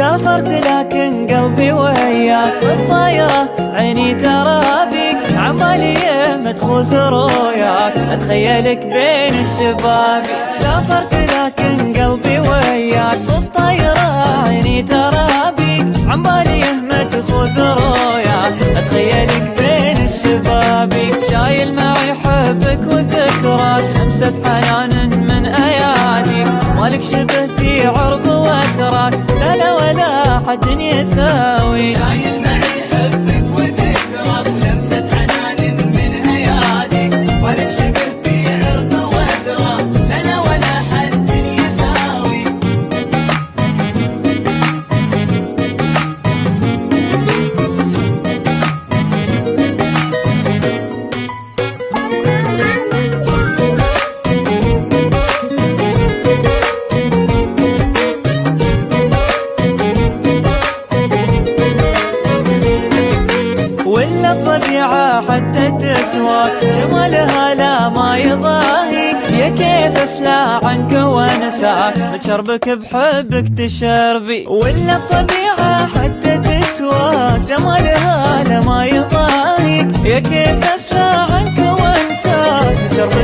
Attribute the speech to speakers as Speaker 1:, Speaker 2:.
Speaker 1: سافرت لكن قلبي وياك بالطايرة، عيني ترى بيك عمالي متخوز رؤياك، اتخيلك بين الشبابيك. سافرت لكن قلبي وياك بالطايرة، عيني ترى بيك عمالي متخوز رؤياك، اتخيلك بين الشبابيك. شايل معي حبك وذكراك، لمسة حنان من اياديك، مالك شبه في عرض وتراك، لا لا ولا حد يساوي.
Speaker 2: شايل معي حبك وذكراك، لمسة حنان من اياديك، مالك شبه في عرض وتراك، لا لا ولا حد يساوي.
Speaker 1: ولا الطبيعة حتى تسوى، جمالها لا ما يضاهيك، يا كيف اسلى عنك وانساك، بشربك بحبك تشربي. ولا الطبيعة حتى تسوى، جمالها لا ما يضاهيك، يا كيف اسلى عنك وانساك، بشربك